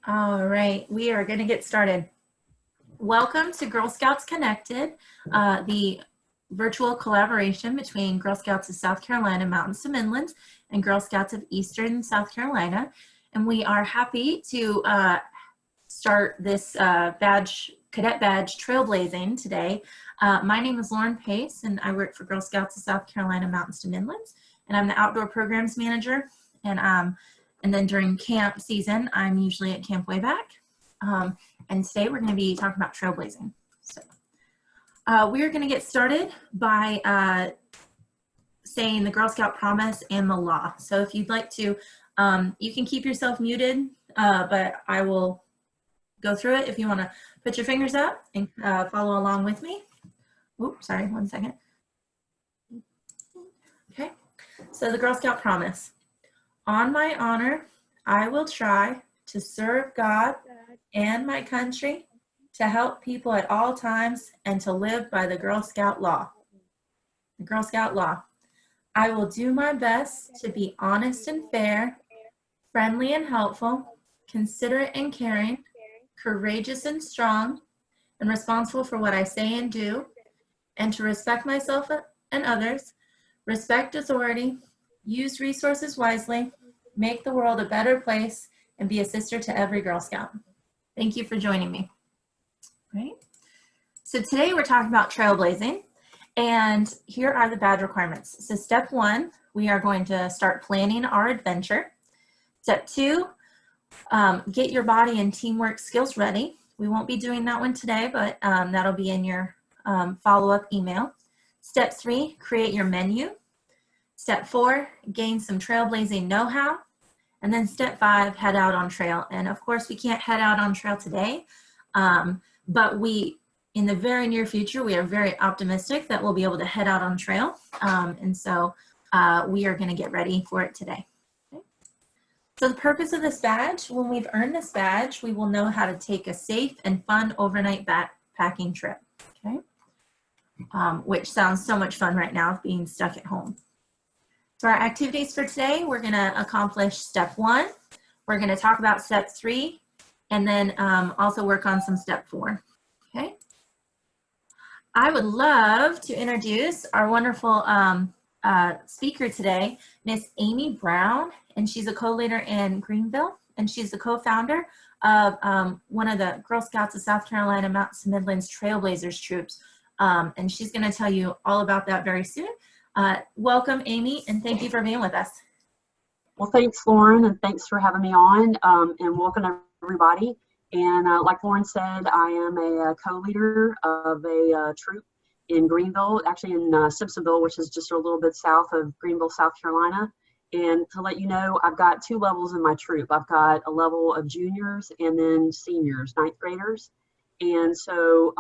All right, we are going to get started. Welcome to Girl Scouts Connected, the virtual collaboration between Girl Scouts of South Carolina Mountains to Midlands and Girl Scouts of Eastern South Carolina. And we are happy to start this cadet badge trailblazing today. My name is Lauren Pace, and I work for Girl Scouts of South Carolina Mountains to Midlands, and I'm the outdoor programs manager. And then during camp season, I'm usually at Camp Wayback. And today we're going to be talking about trailblazing. So we're going to get started by saying the Girl Scout promise and the law. So if you'd like to, you can keep yourself muted, but I will go through it if you want to put your fingers up and follow along with me. Oops, sorry, one second. Okay, so the Girl Scout promise. On my honor, I will try to serve God and my country, to help people at all times, and to live by the Girl Scout law. The Girl Scout law. I will do my best to be honest and fair, friendly and helpful, considerate and caring, courageous and strong, and responsible for what I say and do, and to respect myself and others, respect authority, use resources wisely, make the world a better place, and be a sister to every Girl Scout. Thank you for joining me. Right. So today we're talking about trailblazing, and here are the badge requirements. So step 1, we are going to start planning our adventure. Step 2, get your body and teamwork skills ready. We won't be doing that one today, but that'll be in your follow-up email. Step 3, create your menu. Step 4, gain some trailblazing know-how. And then step 5, head out on trail. And of course, we can't head out on trail today, but in the very near future, we are very optimistic that we'll be able to head out on trail. And so we are going to get ready for it today. Okay. So the purpose of this badge, when we've earned this badge, we will know how to take a safe and fun overnight backpacking trip. Okay. Which sounds so much fun right now, being stuck at home. So our activities for today, we're going to accomplish step 1. We're going to talk about step 3, and then also work on some step 4. Okay. I would love to introduce our wonderful speaker today, Miss Amy Brown, and she's a co-leader in Greenville, and she's the co-founder of one of the Girl Scouts of South Carolina Mountains to Midlands Trailblazers troops, and she's going to tell you all about that very soon. Welcome, Amy, and thank you for being with us. Well, thanks, Lauren, and thanks for having me on, and welcome everybody. And like Lauren said, I am a co-leader of a troop in Greenville, actually in Simpsonville, which is just a little bit south of Greenville, South Carolina. And to let you know, I've got 2 levels in my troop. I've got a level of juniors and then seniors, 9th graders. And so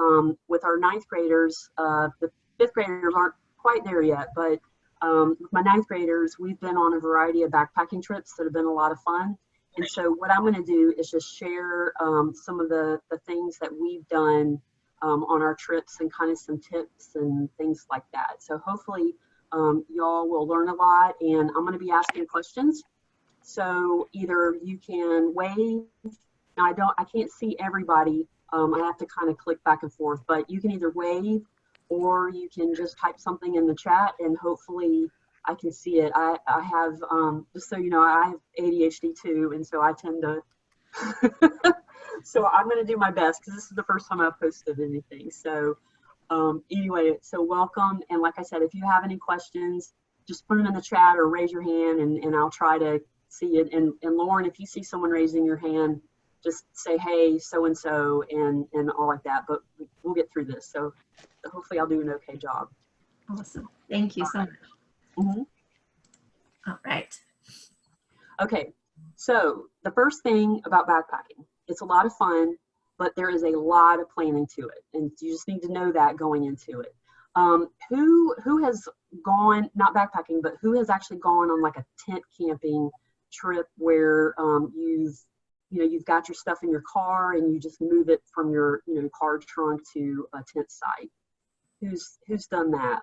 with our 9th graders, the 5th graders aren't quite there yet, but with my 9th graders, we've been on a variety of backpacking trips that have been a lot of fun. And so what I'm going to do is just share some of the things that we've done on our trips, and kind of some tips and things like that. So hopefully y'all will learn a lot, and I'm going to be asking questions. So either you can wave. Now I can't see everybody. I have to kind of click back and forth, but you can either wave, or you can just type something in the chat, and hopefully I can see it. I have, just so you know, I have ADHD too, and so I tend to, so I'm going to do my best, because this is the first time I've posted anything. So anyway, so welcome. And like I said, if you have any questions, just put them in the chat or raise your hand, and I'll try to see it. And Lauren, if you see someone raising your hand, just say, hey, so-and-so, and all like that, but we'll get through this. So hopefully I'll do an okay job. Awesome. Thank you so much. Mm-hmm. All right. Okay. So the first thing about backpacking, it's a lot of fun, but there is a lot of planning to it. And you just need to know that going into it. Who has gone, not backpacking, but who has actually gone on like a tent camping trip where you've got your stuff in your car and you just move it from your car trunk to a tent site? Who's done that?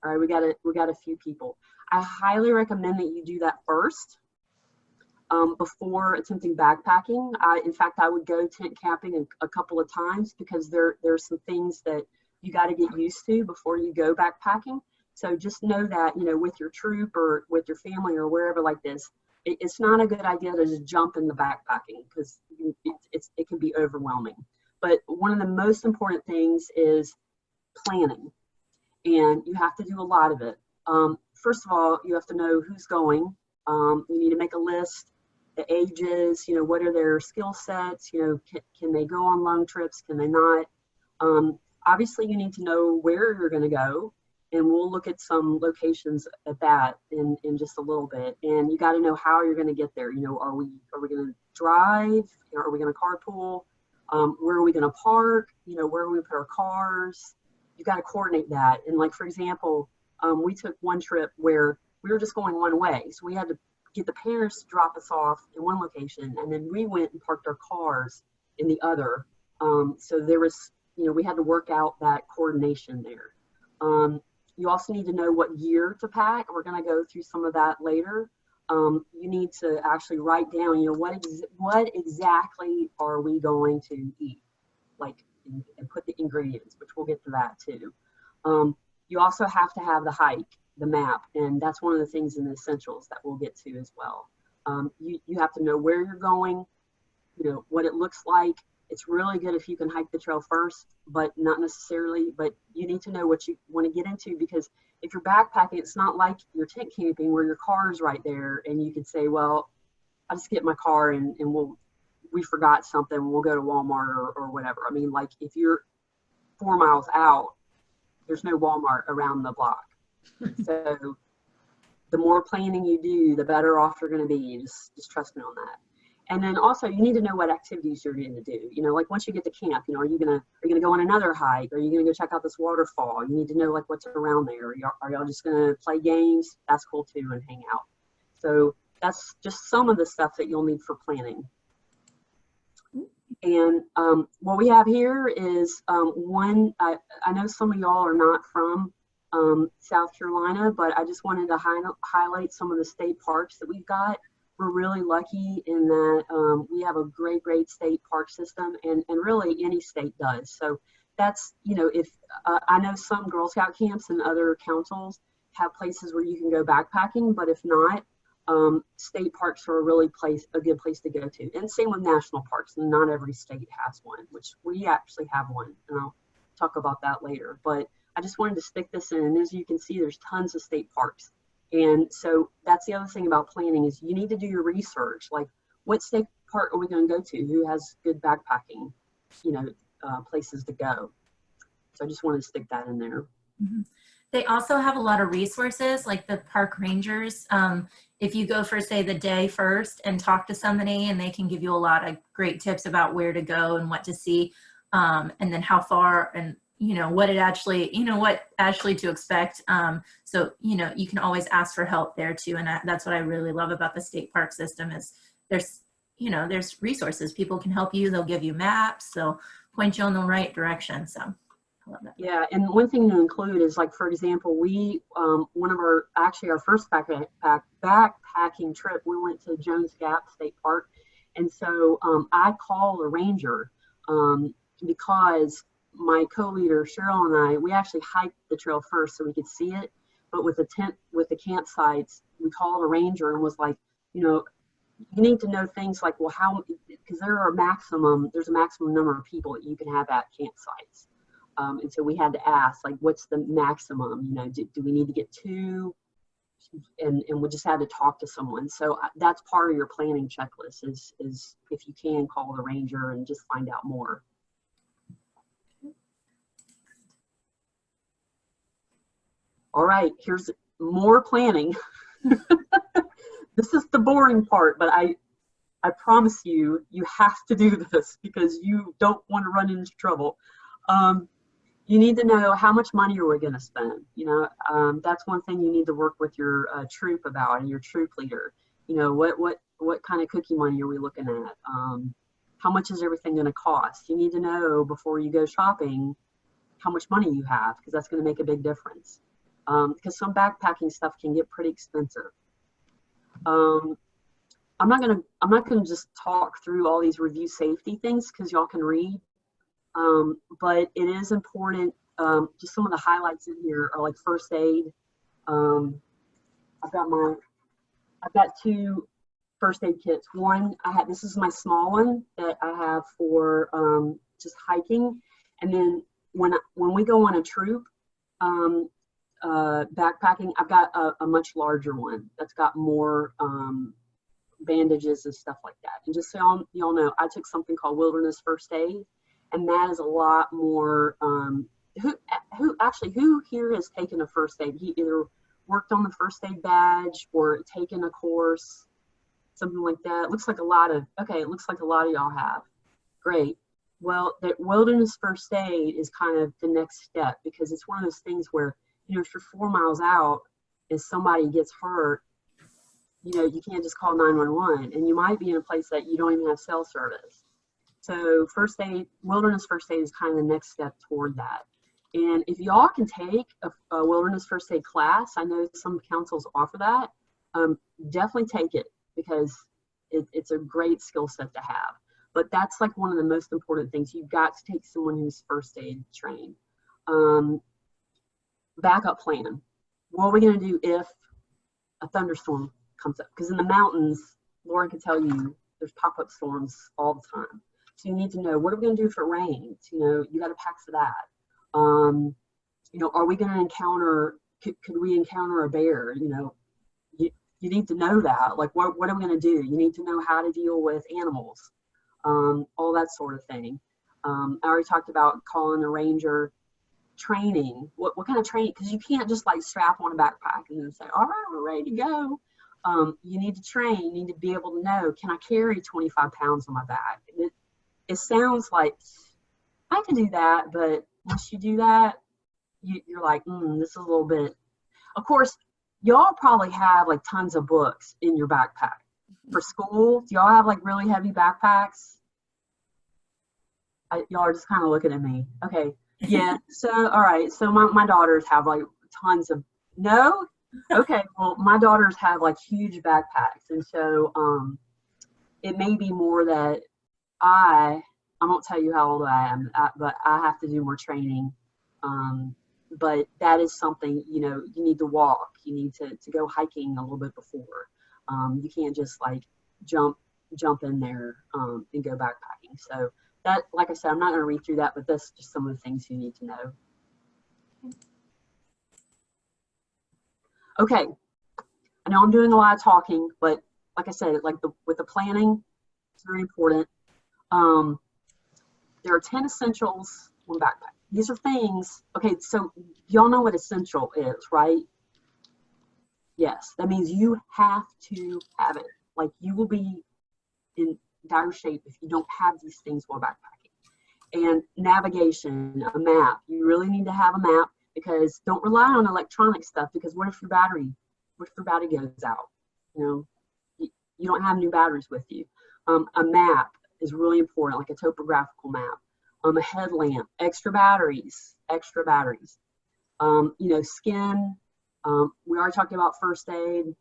All right, we got a few people. I highly recommend that you do that first. before attempting backpacking. In fact, I would go tent camping a couple of times because there's some things that you got to get used to before you go backpacking. So just know that, with your troop or with your family or wherever like this, it's not a good idea to just jump in the backpacking because it can be overwhelming. But one of the most important things is planning, and you have to do a lot of it. First of all, you have to know who's going. You need to make a list, the ages, what are their skill sets, can they go on long trips, can they not? Obviously, you need to know where you're going to go, and we'll look at some locations at that in just a little bit. And you got to know how you're going to get there. Are we going to drive? Are we going to carpool? Where are we going to park? Where are we going to put our cars? You got to coordinate that. And like, for example, we took one trip where we were just going one way. So we had to get the parents to drop us off in one location, and then we went and parked our cars in the other. So there was, we had to work out that coordination there. You also need to know what gear to pack. We're going to go through some of that later. You need to actually write down, what exactly are we going to eat, like, and put the ingredients, which we'll get to that too. You also have to have the hike, the map, and that's one of the things in the essentials that we'll get to as well. You have to know where you're going, what it looks like. It's really good if you can hike the trail first, but not necessarily, but you need to know what you want to get into, because if you're backpacking, it's not like you're tent camping where your car is right there and you can say, well, I'll just get my car and we forgot something, we'll go to Walmart or whatever. I mean, like, if you're 4 miles out, there's no Walmart around the block. So the more planning you do, the better off you're going to be. Just trust me on that. And then also, you need to know what activities you're going to do. Like, once you get to camp, are you going to go on another hike? Are you going to go check out this waterfall? You need to know, like, what's around there. Are y'all just going to play games? That's cool too, and hang out. So that's just some of the stuff that you'll need for planning. And what we have here is I know some of y'all are not from South Carolina, but I just wanted to highlight some of the state parks that we've got. We're really lucky in that we have a great state park system, and really any state does. So that's, if I know some Girl Scout camps and other councils have places where you can go backpacking, but if not, state parks are a good place to go to. And same with national parks, and not every state has one, which we actually have one, and I'll talk about that later. But I just wanted to stick this in, and as you can see, there's tons of state parks. And so that's the other thing about planning, is you need to do your research. Like, what state park are we going to go to? Who has good backpacking, places to go? So I just wanted to stick that in there. Mm-hmm. They also have a lot of resources, like the park rangers. If you go for, say, the day first and talk to somebody, and they can give you a lot of great tips about where to go and what to see, and then how far, and what actually to expect. So you can always ask for help there too, and that's what I really love about the state park system is there's resources. People can help you. They'll give you maps. They'll point you in the right direction. So I love that. Yeah, and one thing to include is, like, for example, we one of our first backpacking trip, we went to Jones Gap State Park, and so I called a ranger because my co-leader Cheryl and I, we actually hiked the trail first so we could see it, but with the campsites, we called a ranger and was like, you need to know things like, well, because there's a maximum number of people that you can have at campsites. And so we had to ask, like, what's the maximum? Do we need to get 2? And we just had to talk to someone. So that's part of your planning checklist is if you can, call the ranger and just find out more. All right, here's more planning. This is the boring part, but I promise you have to do this because you don't want to run into trouble. You need to know how much money are we going to spend. That's one thing you need to work with your troop about, and your troop leader. What kind of cookie money are we looking at? How much is everything going to cost? You need to know before you go shopping how much money you have, because that's going to make a big difference. Because some backpacking stuff can get pretty expensive. I'm not gonna just talk through all these review safety things because y'all can read. But it is important. Just some of the highlights in here are like first aid. I've got 2 first aid kits. One this is my small one that I have for just hiking, and then when we go on a troop backpacking, I've got a much larger one that's got more bandages and stuff like that. And just so y'all know, I took something called wilderness first aid, and that is a lot more. Who here has taken a first aid? He either worked on the first aid badge or taken a course, something like that. It looks like a lot of y'all have. Great. Well, the wilderness first aid is kind of the next step, because it's one of those things where, if you're 4 miles out and somebody gets hurt, you can't just call 911, and you might be in a place that you don't even have cell service. So first aid, wilderness first aid is kind of the next step toward that. And if y'all can take a wilderness first aid class, I know some councils offer that, definitely take it, because it's a great skill set to have. But that's like one of the most important things. You've got to take someone who's first aid trained. Backup plan. What are we going to do if a thunderstorm comes up? Because in the mountains, Lauren can tell you, there's pop-up storms all the time. So you need to know, what are we going to do if it rains? You got to pack for that. Are we going to encounter, could we encounter a bear? You need to know that. Like, what are we going to do? You need to know how to deal with animals, all that sort of thing. I already talked about calling a ranger. Training. What kind of training? Because you can't just like strap on a backpack and then say, all right, we're ready to go. You need to train. You need to be able to know, can I carry 25 pounds on my back? It sounds like I can do that, but once you do that, you're like, this is a little bit. Of course, y'all probably have like tons of books in your backpack for school. Do y'all have like really heavy backpacks? Y'all are just kind of looking at me. Okay. Yeah. So, all right. So my daughters have like tons of, no? Okay. Well, my daughters have like huge backpacks. And so it may be more that I won't tell you how old I am, but I have to do more training. But that is something, you need to walk. You need to go hiking a little bit before. You can't just like jump in there and go backpacking. So that, like I said, I'm not going to read through that, but that's just some of the things you need to know. Okay. I know I'm doing a lot of talking, but like I said, with the planning, it's very important. There are 10 essentials on backpack. These are things, okay, so y'all know what essential is, right? Yes, that means you have to have it. Like, you will be in dire shape if you don't have these things while backpacking. And navigation, a map. You really need to have a map, because don't rely on electronic stuff, because what if your battery goes out? You don't have new batteries with you. A map is really important, like a topographical map. A headlamp, extra batteries. Skin. We already talked about first aid,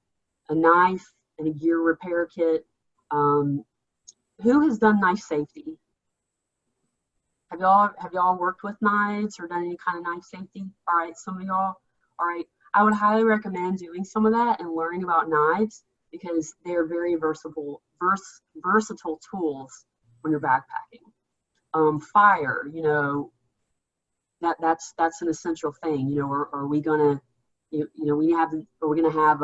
a knife, and a gear repair kit. Who has done knife safety? Have y'all worked with knives or done any kind of knife safety? All right, some of y'all. All right, I would highly recommend doing some of that and learning about knives, because they are very versatile tools when you're backpacking. Fire, that's an essential thing. Are we gonna, are we gonna have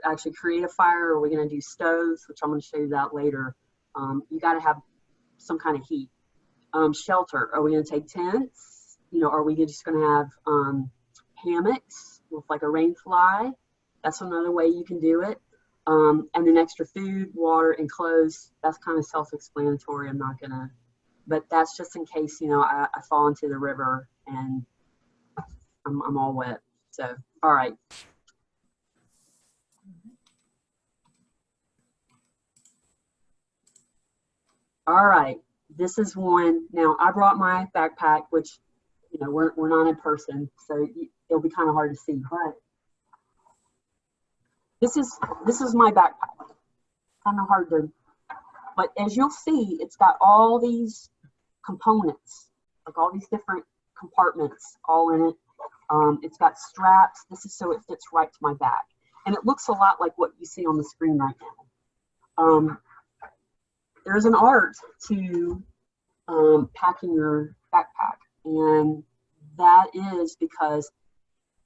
actually create a fire? Or are we gonna do stoves, which I'm gonna show you that later? You got to have some kind of heat. Shelter. Are we going to take tents? Are we just going to have hammocks with like a rain fly? That's another way you can do it. And then extra food, water, and clothes. That's kind of self-explanatory. I'm not going to, but that's just in case, I fall into the river and I'm all wet. So, all right. All right, this is one. Now, I brought my backpack, which, we're not in person, so it'll be kind of hard to see, but this is my backpack. kind of hard to, but as you'll see, it's got all these components, like all these different compartments all in it. It's got straps. This is so it fits right to my back. And it looks a lot like what you see on the screen right now. There's an art to packing your backpack, and that is because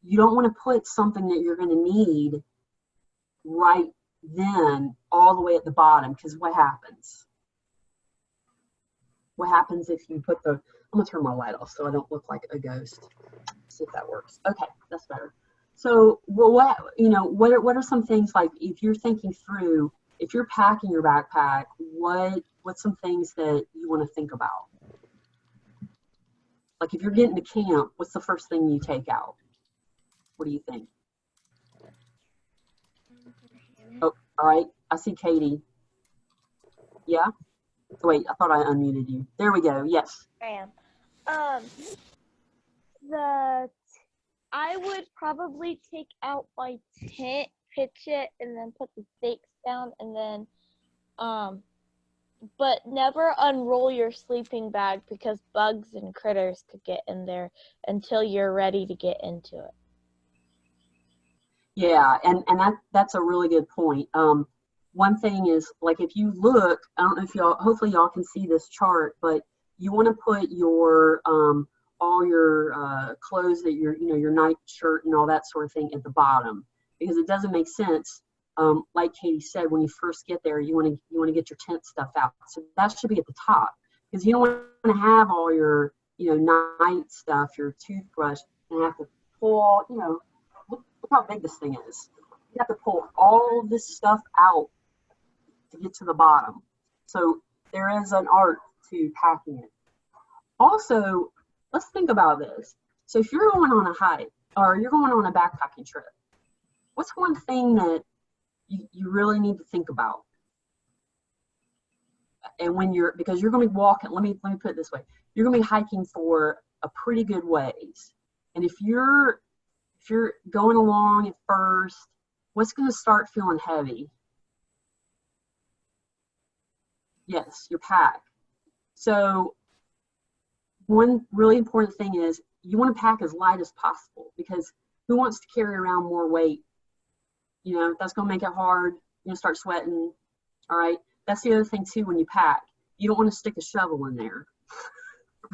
you don't want to put something that you're going to need right then all the way at the bottom, because what happens? What happens if you put the, I'm going to turn my light off so I don't look like a ghost. See if that works. Okay, that's better. So, well, what are some things, like if you're thinking through, if you're packing your backpack, what's some things that you want to think about? Like if you're getting to camp, what's the first thing you take out? What do you think? Oh, all right. I see Katie. Yeah? Wait, I thought I unmuted you. There we go. Yes. I am. I would probably take out my tent, pitch it, and then put the stakes down, and then, but never unroll your sleeping bag because bugs and critters could get in there until you're ready to get into it. Yeah, and that's a really good point. One thing is, like, if you look, I don't know if y'all, hopefully y'all can see this chart, but you want to put your all your clothes that your night shirt and all that sort of thing at the bottom, because it doesn't make sense. Like Katie said, when you first get there, you want to get your tent stuff out, so that should be at the top, because you don't want to have all your night stuff, your toothbrush, and have to pull. Look how big this thing is. You have to pull all this stuff out to get to the bottom. So there is an art to packing it. Also, let's think about this. So if you're going on a hike or you're going on a backpacking trip, what's one thing that you really need to think about? And because you're going to be walking, let me put it this way. You're going to be hiking for a pretty good ways. And if you're going along at first, what's going to start feeling heavy? Yes, your pack. So one really important thing is you want to pack as light as possible, because who wants to carry around more weight? That's going to make it hard. You're going to start sweating. All right. That's the other thing too, when you pack, you don't want to stick a shovel in there,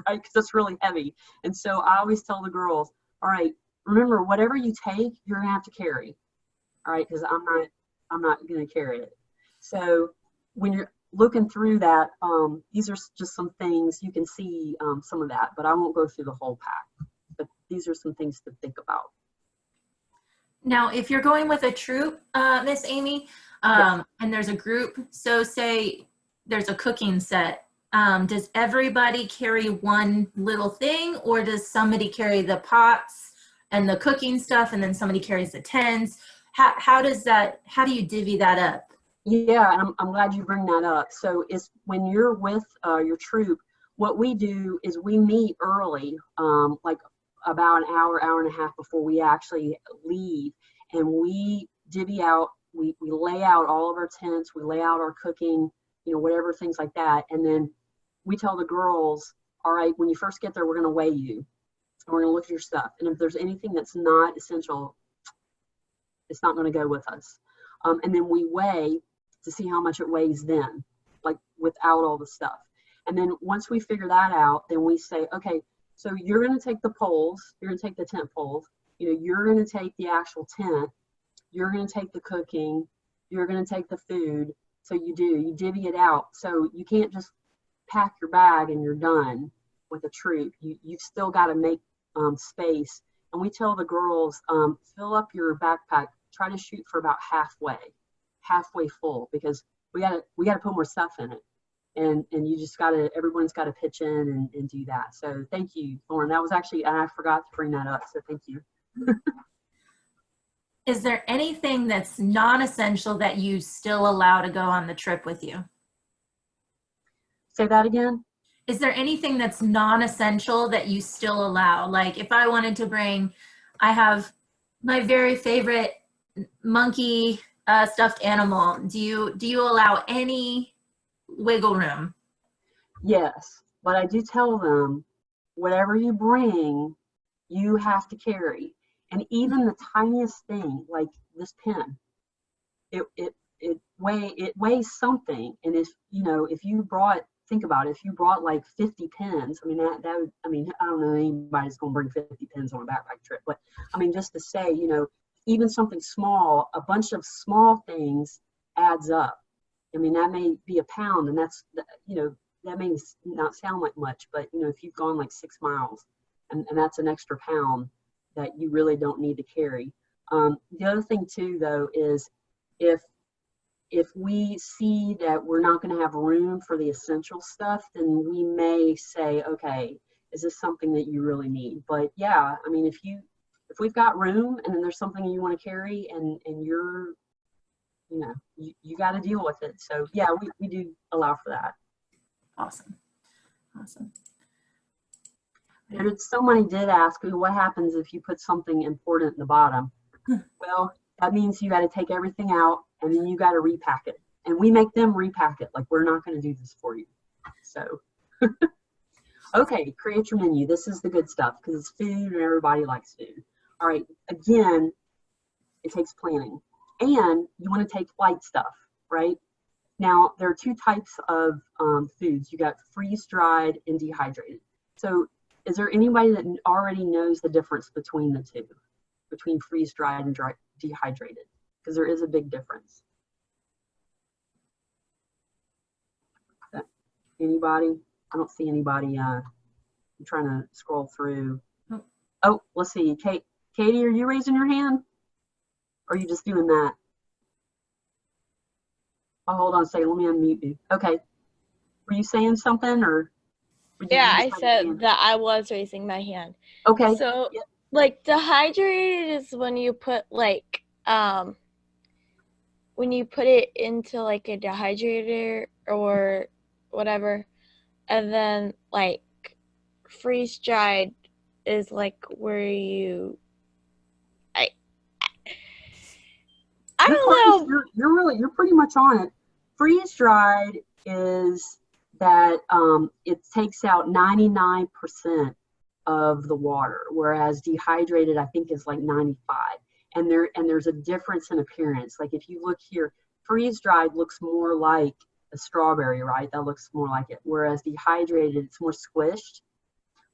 right? Because that's really heavy. And so I always tell the girls, all right, remember, whatever you take, you're going to have to carry. All right. Because I'm not going to carry it. So when you're looking through that, these are just some things you can see, some of that, but I won't go through the whole pack, but these are some things to think about. Now, if you're going with a troop, Miss Amy, Yes. and there's a group, so say there's a cooking set, does everybody carry one little thing, or does somebody carry the pots and the cooking stuff, and then somebody carries the tents? How do you divvy that up? Yeah, and I'm glad you bring that up. So it's when you're with your troop, what we do is we meet early, like about an hour and a half before we actually leave, and we divvy out, we lay out all of our tents, we lay out our cooking, whatever, things like that. And then we tell the girls, all right, when you first get there, we're going to weigh you, and we're going to look at your stuff. And if there's anything that's not essential, it's not going to go with us. And then we weigh to see how much it weighs then, like without all the stuff. And then once we figure that out, then we say, okay, so you're going to take the poles, you're going to take the tent poles, you're going to take the actual tent, you're going to take the cooking, you're going to take the food. So you divvy it out. So you can't just pack your bag and you're done with a troop. You've still got to make space. And we tell the girls, fill up your backpack, try to shoot for about halfway full, because we got to put more stuff in it, and you just everyone's got to pitch in and do that. So thank you, Lauren. That was actually, I forgot to bring that up, so thank you. Is there anything that's non-essential that you still allow to go on the trip with you? Say that again. Is there anything that's non-essential that you still allow? Like if I wanted to bring, I have my very favorite monkey stuffed animal, do you allow any wiggle room? Yes, but I do tell them, whatever you bring, you have to carry. And even the tiniest thing, like this pen, it weighs something. And if if you brought, think about it, if you brought like 50 pens, I mean that would, I mean, I don't know anybody's gonna bring 50 pens on a backpack trip, but I mean, just to say, even something small, a bunch of small things adds up. I mean, that may be a pound, and that's, that may not sound like much, but if you've gone like 6 miles, and that's an extra pound that you really don't need to carry. The other thing too, though, is if we see that we're not going to have room for the essential stuff, then we may say, okay, is this something that you really need? But yeah, I mean, if we've got room and then there's something you want to carry, and you're, you got to deal with it. So yeah, we do allow for that. Awesome. Somebody did ask me, what happens if you put something important in the bottom? Well, that means you got to take everything out, and then you got to repack it. And we make them repack it. Like, we're not going to do this for you. So, okay, create your menu. This is the good stuff because it's food and everybody likes food. All right, again, it takes planning. And you want to take light stuff, right? Now, there are 2 types of foods. You got freeze-dried and dehydrated. So is there anybody that already knows the difference between the 2, between freeze-dried and dehydrated? Because there is a big difference. Anybody? I don't see anybody. I'm trying to scroll through. Oh, let's see. Katie, are you raising your hand? Or are you just doing that? Oh, hold on a second. Let me unmute you. Okay. Were you saying something, or? Yeah, I said that I was raising my hand. Okay. So, yep. Like, dehydrated is when you put, like, when you put it into, like, a dehydrator or whatever, and then, like, freeze-dried is, like, where you, I don't know. You're pretty much on it. Freeze-dried is that it takes out 99% of the water, whereas dehydrated, I think, is like 95. And there's a difference in appearance. Like, if you look here, freeze-dried looks more like a strawberry, right? That looks more like it. Whereas dehydrated, it's more squished.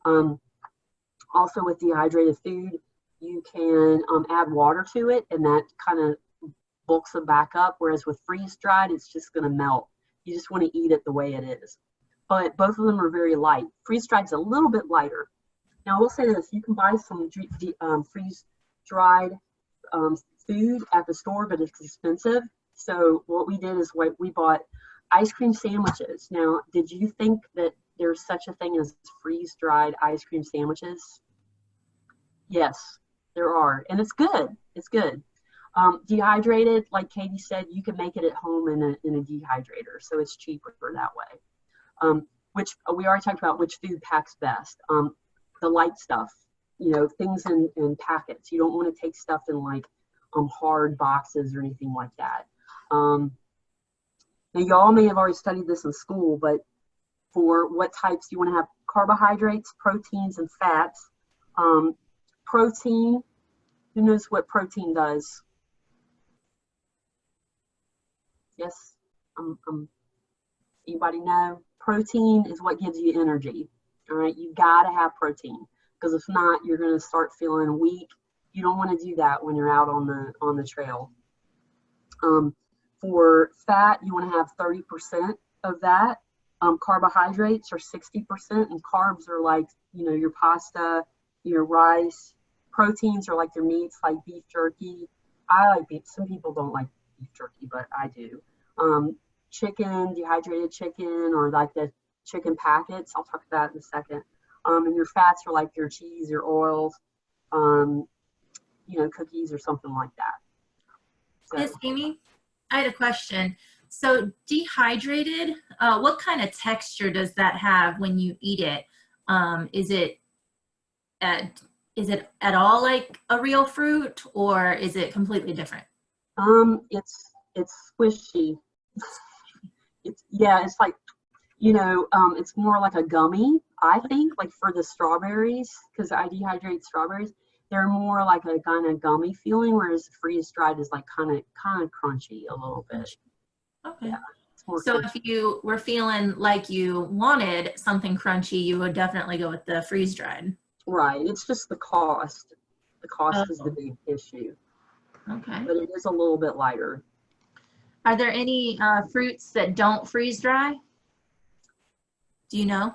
Also, with dehydrated food, you can add water to it, and that kind of bulks it back up. Whereas with freeze-dried, it's just going to melt. You just want to eat it the way it is. But both of them are very light. Freeze-dried's a little bit lighter. Now, I will say this: you can buy some freeze-dried food at the store, but it's expensive. So what we did is we bought ice cream sandwiches. Now, did you think that there's such a thing as freeze-dried ice cream sandwiches? Yes, there are, and it's good. It's good. Dehydrated, like Katie said, you can make it at home in a dehydrator, so it's cheaper that way. Which we already talked about, which food packs best. The light stuff, things in packets. You don't want to take stuff in like hard boxes or anything like that. Now, y'all may have already studied this in school, but for what types you want to have carbohydrates, proteins, and fats. Protein, who knows what protein does? Yes, anybody know? Protein is what gives you energy. All right, you gotta have protein, because if not, you're gonna start feeling weak. You don't want to do that when you're out on the trail. For fat, you want to have 30% of that. Carbohydrates are 60%, and carbs are like your pasta, your rice. Proteins are like your meats, like beef jerky. I like beef. Some people don't like beef jerky, but I do. Chicken, dehydrated chicken, or like the chicken packets. I'll talk about that in a second. And your fats are like your cheese, your oils, cookies or something like that. So, Miss Amy, I had a question. So dehydrated, what kind of texture does that have when you eat it? Is it at all like a real fruit, or is it completely different? It's squishy. It's like, it's more like a gummy, I think, like for the strawberries, because I dehydrate strawberries. They're more like a kind of gummy feeling, whereas freeze dried is like kind of crunchy a little bit. Okay. Yeah, it's more So crunchy. if you were feeling like you wanted something crunchy, you would definitely go with the freeze dried. Right. It's just the cost. The cost is the Oh, big issue, okay. but it is a little bit lighter. Are there any fruits that don't freeze dry? Do you know?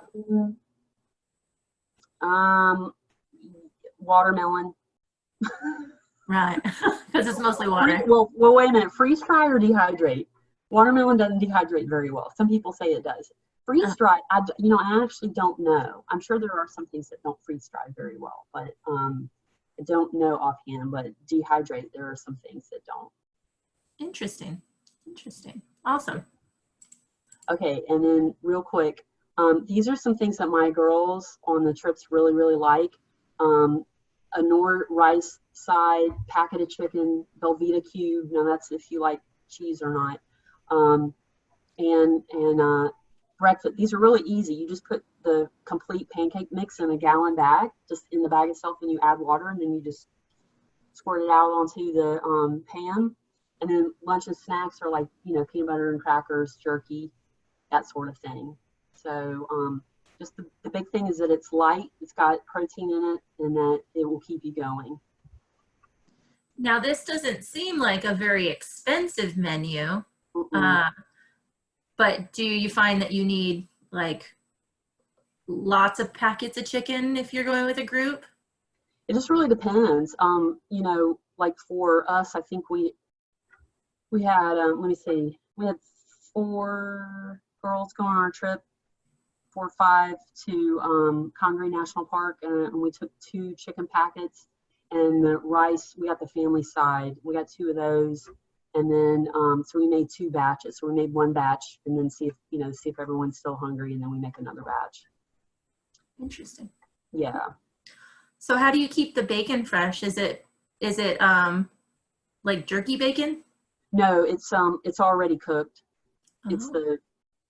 Watermelon. Right, because it's mostly water. Well, wait a minute. Freeze dry or dehydrate? Watermelon doesn't dehydrate very well. Some people say it does. Freeze dry, I actually don't know. I'm sure there are some things that don't freeze dry very well, but I don't know offhand. But dehydrate, there are some things that don't. Interesting. Interesting. Awesome. Okay, and then real quick, these are some things that my girls on the trips really, really like. A Nor rice side, packet of chicken, Velveeta cube. Now that's if you like cheese or not. And breakfast. These are really easy. You just put the complete pancake mix in a gallon bag, just in the bag itself, and you add water, and then you just squirt it out onto the pan. And then lunch and snacks are like, peanut butter and crackers, jerky, that sort of thing. So just the big thing is that it's light, it's got protein in it, and that it will keep you going. Now, this doesn't seem like a very expensive menu, but do you find that you need like lots of packets of chicken if you're going with a group? It just really depends. Like for us, I think we had, let me see, we had 4 girls go on our trip, 4 or 5 to Congaree National Park, and we took 2 chicken packets, and the rice, we got the family side, we got 2 of those, and then so we made 2 batches. So we made 1 batch, and then see if everyone's still hungry, and then we make another batch. Interesting. Yeah. So how do you keep the bacon fresh? Is it like jerky bacon? No, it's already cooked. It's Oh.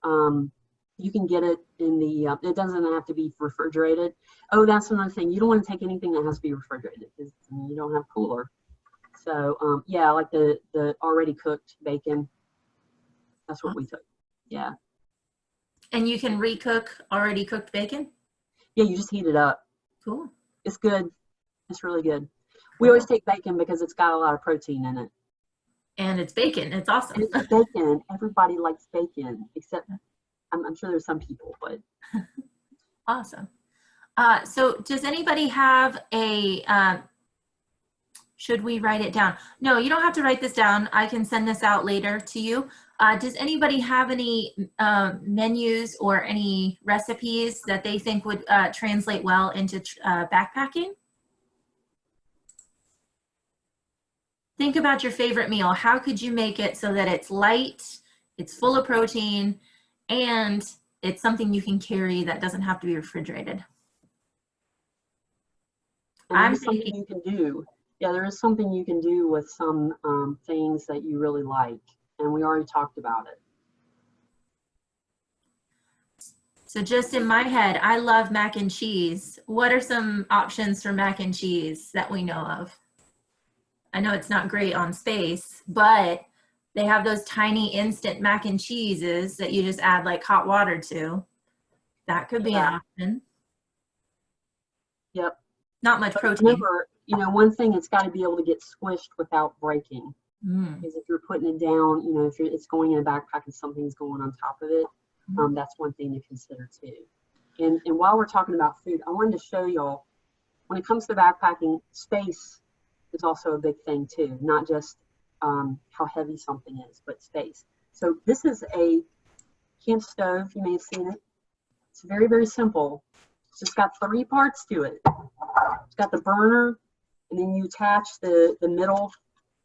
the you can get it in the it doesn't have to be refrigerated. Oh, that's another thing. You don't want to take anything that has to be refrigerated because you don't have cooler. So yeah, like the already cooked bacon. That's what we took. Yeah. And you can recook already cooked bacon? Yeah, you just heat it up. Cool. It's good. It's really good. We always take bacon because it's got a lot of protein in it. And it's bacon. It's awesome. And it's bacon. Everybody likes bacon, except I'm sure there's some people, but. Awesome. So does anybody have a, should we write it down? No, you don't have to write this down. I can send this out later to you. Does anybody have any menus or any recipes that they think would translate well into backpacking? Think about your favorite meal. How could you make it so that it's light, it's full of protein, and it's something you can carry that doesn't have to be refrigerated? And there's something you can do. Yeah, there is something you can do with some things that you really like. And we already talked about it. So just in my head, I love mac and cheese. What are some options for mac and cheese that we know of? I know it's not great on space, but they have those tiny instant mac and cheeses that you just add like hot water to. That could be an option. Yep. Not much protein. Remember, one thing, it's got to be able to get squished without breaking. Because if you're putting it down, if it's going in a backpack and something's going on top of it, that's one thing to consider too. And while we're talking about food, I wanted to show y'all, when it comes to backpacking, space is also a big thing too, not just how heavy something is, but space. So this is a camp stove. You may have seen it. It's very, very simple. It's just got 3 parts to it. It's got the burner, and then you attach the middle.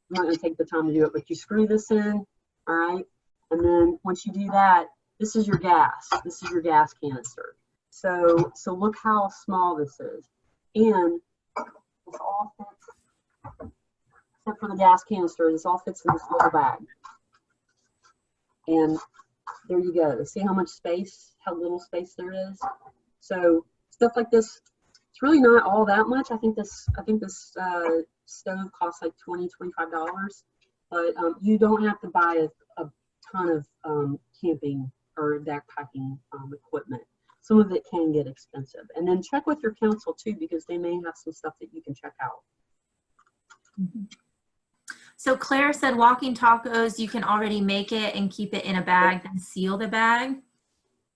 I'm not going to take the time to do it, but you screw this in, all right? And then once you do that, this is your gas. This is your gas canister. So look how small this is. And this all fits except for the gas canister. This all fits in this little bag. And there you go. See how much space, how little space there is? So stuff like this, it's really not all that much. I think this stove costs like $20, $25, but you don't have to buy a ton of camping or backpacking equipment. Some of it can get expensive. And then check with your council too, because they may have some stuff that you can check out. Mm-hmm. So Claire said walking tacos, you can already make it and keep it in a bag and seal the bag.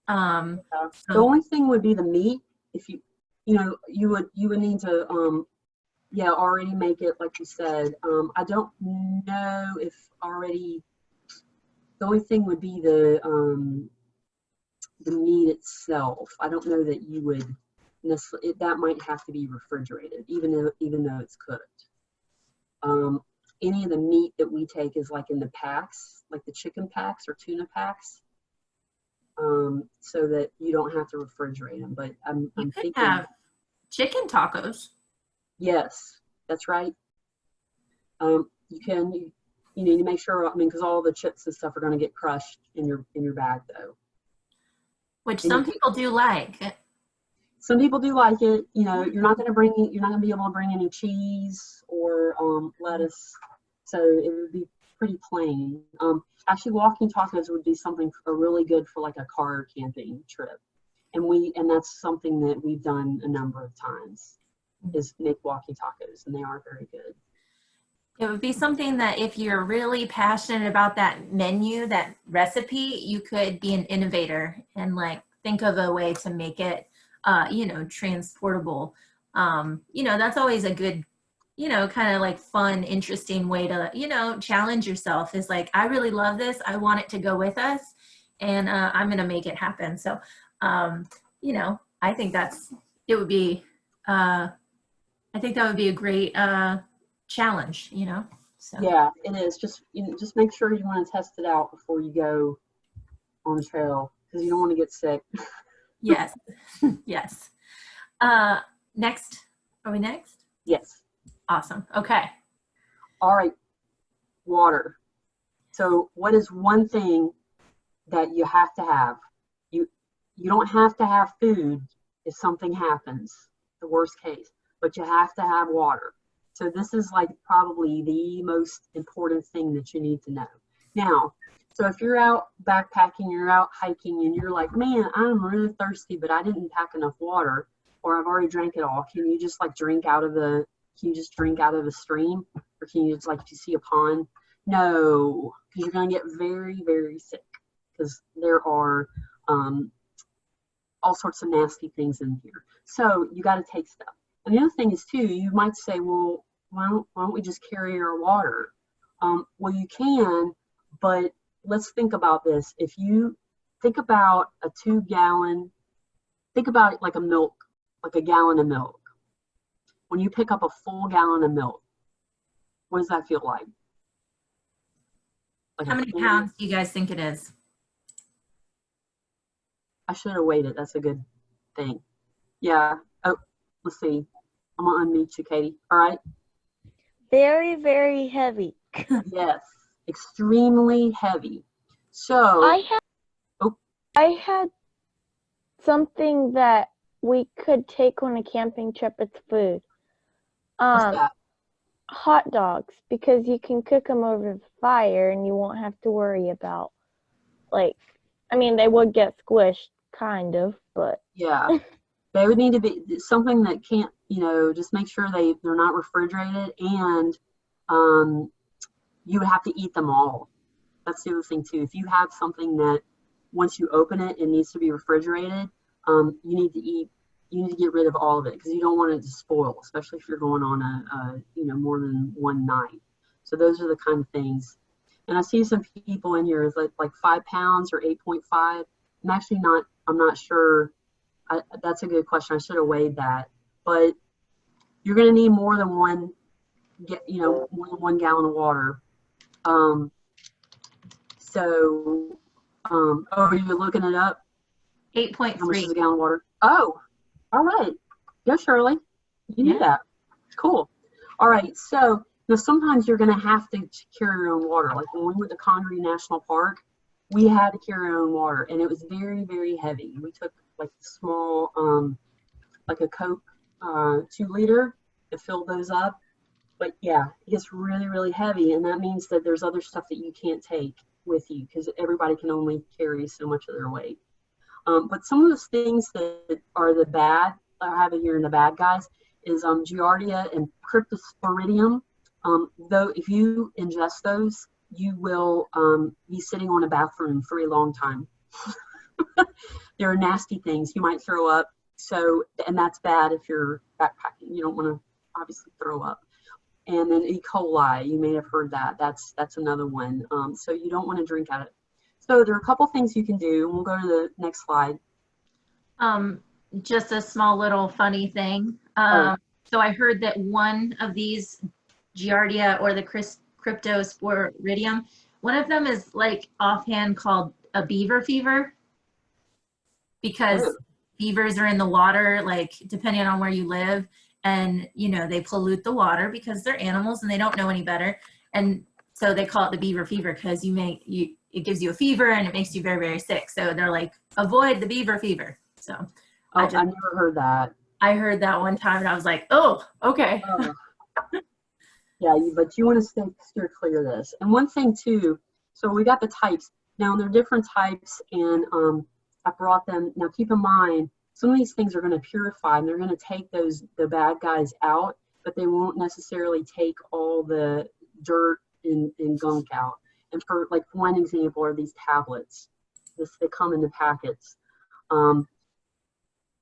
The only thing would be the meat. If you would need to already make it like you said. I don't know if already. The only thing would be the meat itself. I don't know that you would necessarily. That might have to be refrigerated, even though it's cooked. Any of the meat that we take is like in the packs, like the chicken packs or tuna packs, so that you don't have to refrigerate them. But I'm thinking have chicken tacos. Yes, that's right. You need to make sure. I mean, because all the chips and stuff are going to get crushed in your bag, though. Which some people do like. Some people do like it. You know, you're not going to be able to bring any cheese or lettuce, so it would be pretty plain. Actually, walking tacos would be something really good for like a car camping trip, and that's something that we've done a number of times, is make walking tacos, and they are very good. It would be something that if you're really passionate about that menu, that recipe, you could be an innovator and like think of a way to make it transportable. That's always a good, kind of like fun, interesting way to, challenge yourself, is like, I really love this. I want it to go with us, and I'm going to make it happen. So, I think that would be a great challenge, So. Yeah, it is. Just make sure you want to test it out before you go on the trail, because you don't want to get sick. Yes. Yes. Next. Are we next? Yes. Awesome. Okay. All right. Water. So what is one thing that you have to have? You don't have to have food if something happens, the worst case, but you have to have water. So this is like probably the most important thing that you need to know. Now, so if you're out backpacking, you're out hiking, and you're like, man, I'm really thirsty, but I didn't pack enough water, or I've already drank it all. Can you just drink out of the stream? Or can you just, like, if you see a pond? No, because you're going to get very, very sick, because there are all sorts of nasty things in here. So you got to take stuff. And the other thing is, too, you might say, well, why don't we just carry our water? Well, you can, but let's think about this. If you think about a 2-gallon, think about it like a gallon of milk. When you pick up a full gallon of milk, what does that feel like? How many pounds do you guys think it is? I should have waited. That's a good thing. Yeah. Oh, let's see. I'm going to unmute you, Katie. All right. Very, very heavy. Yes. Extremely heavy. So I had something that we could take on a camping trip. It's food. What's that? Hot dogs, because you can cook them over the fire and you won't have to worry about, they would get squished, kind of, but yeah, they would need to be something that can't, just make sure they're not refrigerated, and you would have to eat them all. That's the other thing too. If you have something that once you open it, it needs to be refrigerated, you need to get rid of all of it, because you don't want it to spoil, especially if you're going on a more than one night. So those are the kind of things. And I see some people in here is like 5 pounds or 8.5. I'm not sure. That's a good question. I should have weighed that. But you're going to need more than one gallon of water. Are you looking it up? 8.3. How much is a gallon of water? Oh, all right. Go, Shirley. You knew that. Cool. All right. So Now, sometimes you're going to have to carry your own water. Like when we went to Congaree National Park, we had to carry our own water, and it was very, very heavy. We took like a small, like a Coke 2-liter to fill those up. But yeah, it gets really, really heavy, and that means that there's other stuff that you can't take with you because everybody can only carry so much of their weight. But some of those things that are the bad, I have it here in the bad guys, is Giardia and Cryptosporidium. Though if you ingest those, you will be sitting on a bathroom for a long time. They're nasty things. You might throw up. So, and that's bad if you're backpacking. You don't want to obviously throw up. And then E. coli, you may have heard that. That's another one. So you don't want to drink out of it. So there are a couple things you can do. We'll go to the next slide. Just a small little funny thing. So I heard that one of these Giardia or the Cryptosporidium, one of them is like offhand called a beaver fever because beavers are in the water, like depending on where you live, and you know they pollute the water because they're animals and they don't know any better, and so they call it the beaver fever because it gives you a fever and it makes you very, very sick. So they're like, avoid the beaver fever. So I never heard that. I heard that one time and I was like, oh, okay. Yeah, but you want to steer clear of this. And one thing too, so we got the types. Now there are different types, and I brought them. Now keep in mind, some of these things are going to purify, and they're going to take the bad guys out, but they won't necessarily take all the dirt and gunk out. And for like one example are these tablets. They come in the packets. And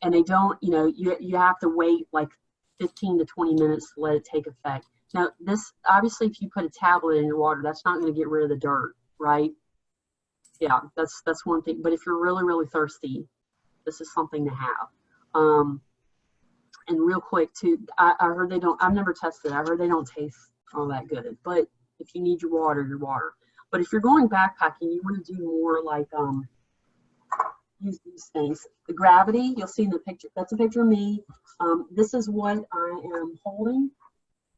they don't, you have to wait like 15 to 20 minutes to let it take effect. Now, this, obviously, if you put a tablet in your water, that's not going to get rid of the dirt, right? Yeah, that's one thing. But if you're really, really thirsty, this is something to have. And real quick, too, I heard I've never tested it. I heard they don't taste all that good. But if you need your water, your water. But if you're going backpacking, you want to do more like, use these things. The gravity, you'll see in the picture, that's a picture of me. This is what I am holding.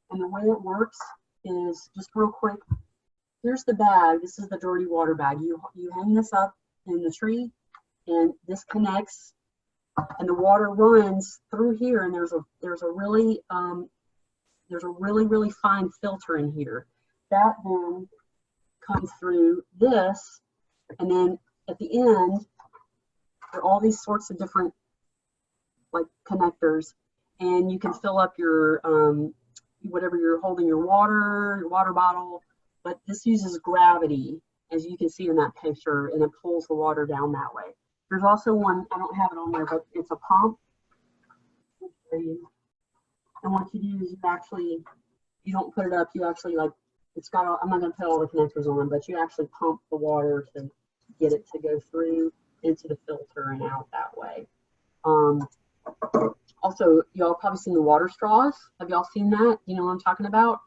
And the way it works is just real quick. Here's the bag. This is the dirty water bag. You hang this up in the tree and this connects and the water runs through here, and there's a really really fine filter in here. That then comes through this, and then at the end there are all these sorts of different like connectors, and you can fill up your whatever you're holding, your water bottle, but this uses gravity, as you can see in that picture, and it pulls the water down that way. There's also one, I don't have it on there, but it's a pump. And what you do is you don't put it up, you actually like, it's got, I'm not going to put all the connectors on, but you actually pump the water to get it to go through into the filter and out that way. Also, y'all probably seen the water straws. Have y'all seen that? You know what I'm talking about?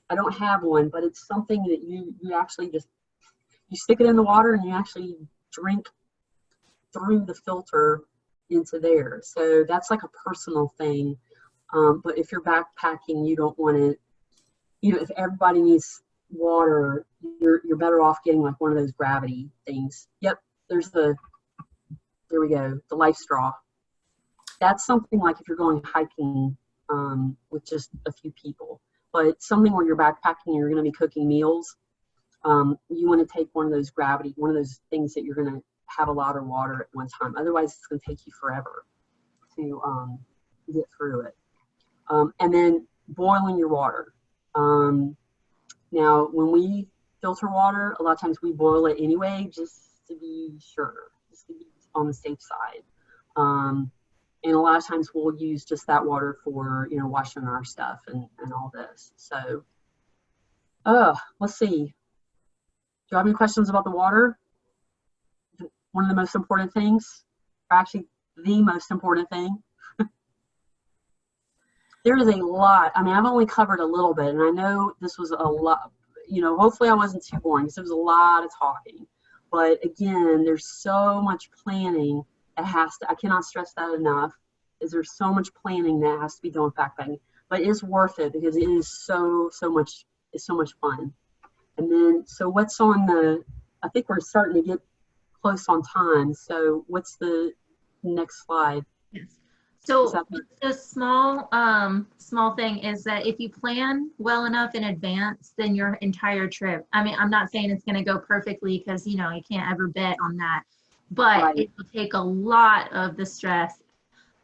I don't have one, but it's something that you actually just, you stick it in the water and you actually drink through the filter into there. So that's like a personal thing. But if you're backpacking, you don't want to, if everybody needs water, you're better off getting like one of those gravity things. Yep, there we go, the life straw. That's something like if you're going hiking with just a few people. But something where you're backpacking and you're going to be cooking meals, you want to take one of those gravity, one of those things that you're going to have a lot of water at one time. Otherwise, it's going to take you forever to get through it. And then boiling your water. Now, when we filter water, a lot of times we boil it anyway, just to be sure, just to be on the safe side. And a lot of times we'll use just that water for, washing our stuff and all this. So, let's see. Do you have any questions about the water? One of the most important things, or actually the most important thing. There is a lot. I mean, I've only covered a little bit, and I know this was a lot, hopefully I wasn't too boring because there was a lot of talking. But again, there's so much planning that I cannot stress that enough, is there's so much planning that has to be done with backpacking. but it's worth it because it is so much. It's so much fun. And then, so what's on the? I think we're starting to get close on time. So what's the next slide? Yes. So that the small thing is that if you plan well enough in advance, then your entire trip, I mean, I'm not saying it's going to go perfectly because, you know, you can't ever bet on that, but Right. it will take a lot of the stress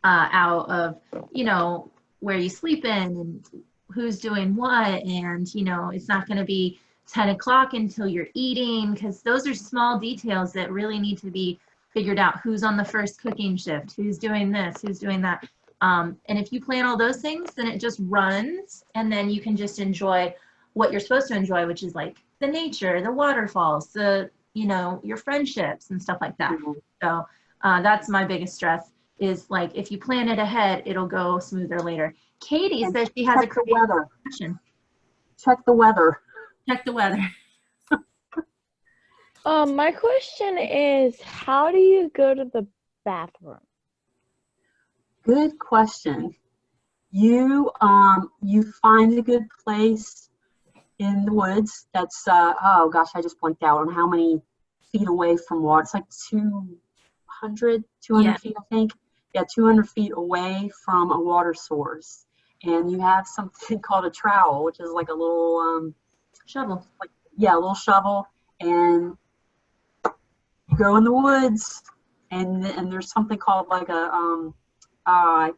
out of, you know, where you sleep in and who's doing what. And, you know, it's not going to be 10 o'clock until you're eating, because those are small details that really need to be figured out. Who's on the first cooking shift, who's doing this, who's doing that. And if you plan all those things, then it just runs, and then you can just enjoy what you're supposed to enjoy, which is like the nature, the waterfalls, the, you know, your friendships and stuff like that. Mm-hmm. So that's my biggest stress, is like if you plan it ahead, it'll go smoother later. Katie And says she has a check the weather. question. Check the weather. Check the weather. My question is, how do you go to the bathroom? Good question. You find a good place in the woods that's oh gosh, I just blanked out on how many feet away from water. It's like 200 Yeah. feet, I think. Yeah, 200 feet away from a water source. And you have something called a trowel, which is like a little Shovel. a little shovel, and you go in the woods, and there's something called like a I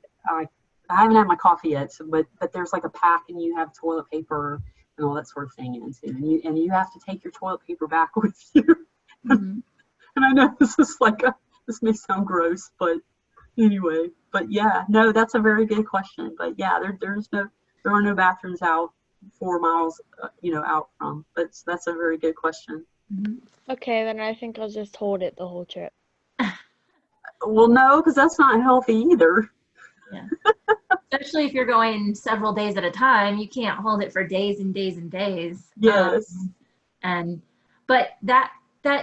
haven't had my coffee yet, so, but there's like a pack, and you have toilet paper and all that sort of thing in it too, and you have to take your toilet paper back with you. Mm-hmm. And I know this is this may sound gross, but anyway, but yeah, no, that's a very good question. But yeah, there are no bathrooms out 4 miles, out from. But that's a very good question. Mm-hmm. Okay, then I think I'll just hold it the whole trip. Well, no, because that's not healthy either. Yeah. Especially if you're going several days at a time, you can't hold it for days and days and days. Yes. But that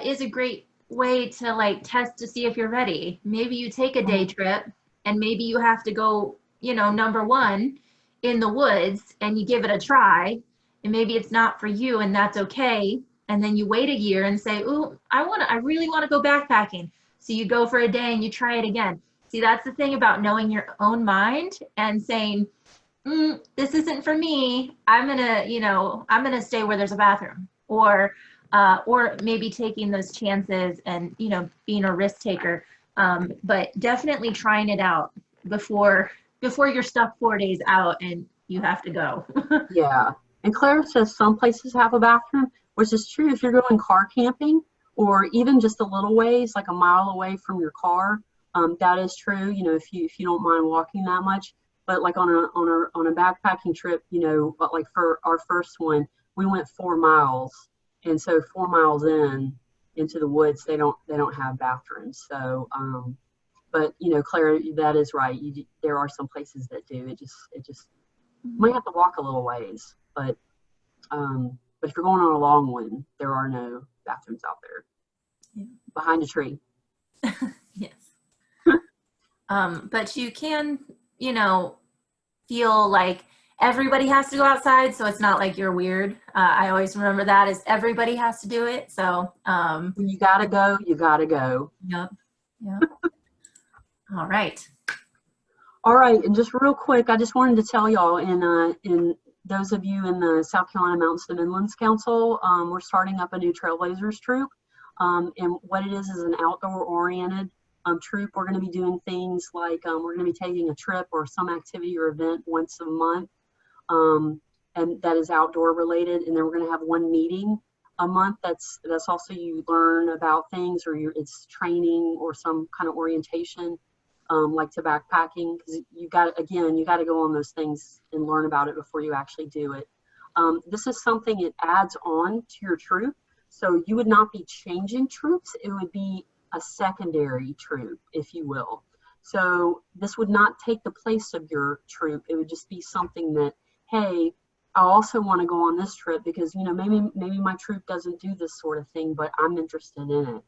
is a great way to like test to see if you're ready. Maybe you take a day trip, and maybe you have to go, number one, in the woods, and you give it a try, and maybe it's not for you, and that's okay. And then you wait a year and say, "Ooh, I really want to go backpacking." So you go for a day and you try it again. See, that's the thing about knowing your own mind and saying, this isn't for me. I'm gonna stay where there's a bathroom, or maybe taking those chances and, being a risk taker. But definitely trying it out before you're stuck 4 days out and you have to go. Yeah. And Claire says some places have a bathroom, which is true if you're going car camping, or even just a little ways, like a mile away from your car. That is true, if you don't mind walking that much. But like on a backpacking trip, but like for our first one, we went 4 miles, and so 4 miles into the woods, they don't have bathrooms. So, but Claire, that is right. There are some places that do. It just might have to walk a little ways, but if you're going on a long one, there are no bathrooms out there. Yeah. Behind a tree. Yes. But you can, feel like everybody has to go outside, so it's not like you're weird. I always remember that is everybody has to do it. So when you gotta go, you gotta go. Yep. All right. All right, and just real quick, I just wanted to tell y'all, in those of you in the South Carolina Mountains and Inlands Council, we're starting up a new Trailblazers troop. And what it is an outdoor-oriented troop. We're going to be doing things like we're going to be taking a trip or some activity or event once a month, and that is outdoor related. And then we're going to have one meeting a month. That's also you learn about things, or it's training or some kind of orientation, like to backpacking, because you got to go on those things and learn about it before you actually do it. This is something it adds on to your troop. So you would not be changing troops. It would be a secondary troop, if you will. So this would not take the place of your troop. It would just be something that, hey, I also want to go on this trip because, maybe my troop doesn't do this sort of thing, but I'm interested in it.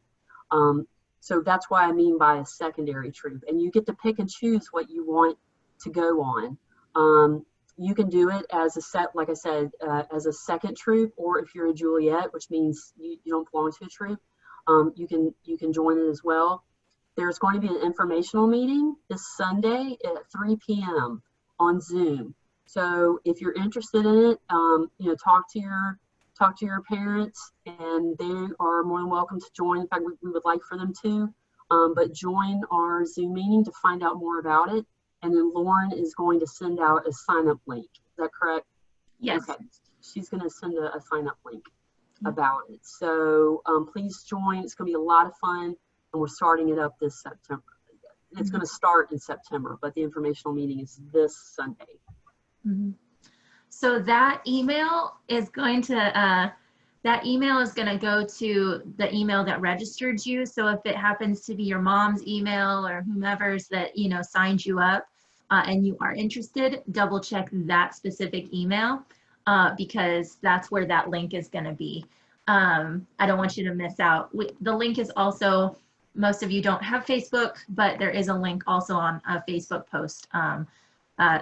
So that's what I mean by a secondary troop. And you get to pick and choose what you want to go on. you can do it as a set, like I said, as a second troop, or if you're a Juliet, which means you don't belong to a troop, you can join it as well. There's going to be an informational meeting this Sunday at 3 p.m. on Zoom. So if you're interested in it, talk to your parents, and they are more than welcome to join. In fact, we would like for them to, but join our Zoom meeting to find out more about it. And then Lauren is going to send out a sign-up link. Is that correct? Yes. Okay. She's going to send a sign-up link about it. So please join. It's going to be a lot of fun, and we're starting it up this September. It's going to start in September, but the informational meeting is this Sunday. So that email is going to go to the email that registered you. So if it happens to be your mom's email or whomever's that, signed you up and you are interested, double check that specific email because that's where that link is going to be. I don't want you to miss out. The link is also, most of you don't have Facebook, but there is a link also on a Facebook post.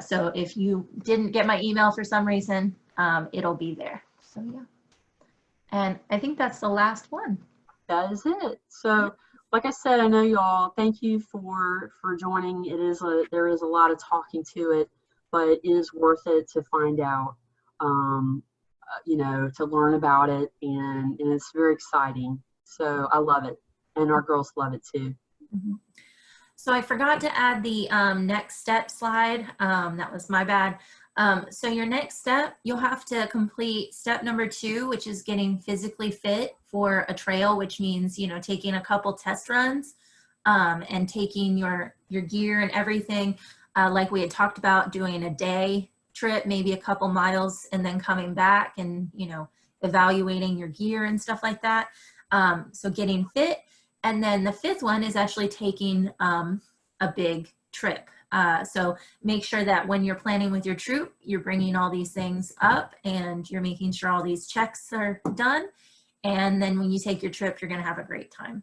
So if you didn't get my email for some reason, it'll be there. So yeah. And I think that's the last one. That is it. So like I said, I know y'all, thank you for joining. There is a lot of talking to it, but it is worth it to find out, to learn about it. And it's very exciting. So I love it. And our girls love it too. So I forgot to add the next step slide. That was my bad. So your next step, you'll have to complete step number 2, which is getting physically fit for a trail, which means, taking a couple test runs and taking your gear and everything. Like we had talked about, doing a day trip, maybe a couple miles, and then coming back and, evaluating your gear and stuff like that. So getting fit. And then the 5th one is actually taking a big trip. So make sure that when you're planning with your troop, you're bringing all these things up and you're making sure all these checks are done. And then when you take your trip, you're going to have a great time.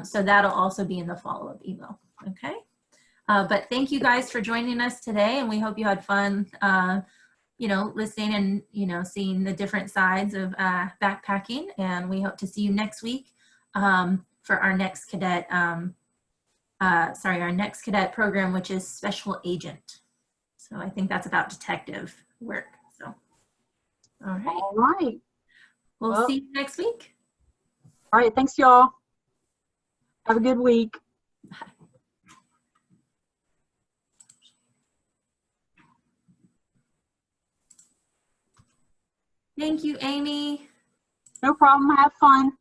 So that'll also be in the follow-up email. Okay. But thank you guys for joining us today. And we hope you had fun, listening and, seeing the different sides of backpacking. And we hope to see you next week for our next cadet our next cadet program, which is special agent. So I think that's about detective work. So, all right. All right. We'll see you next week. All right. Thanks, y'all. Have a good week. Bye. Thank you, Amy. No problem. Have fun.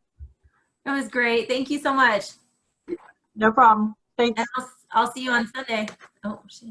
It was great. Thank you so much. No problem. Thanks. And I'll see you on Sunday. Oh, shit.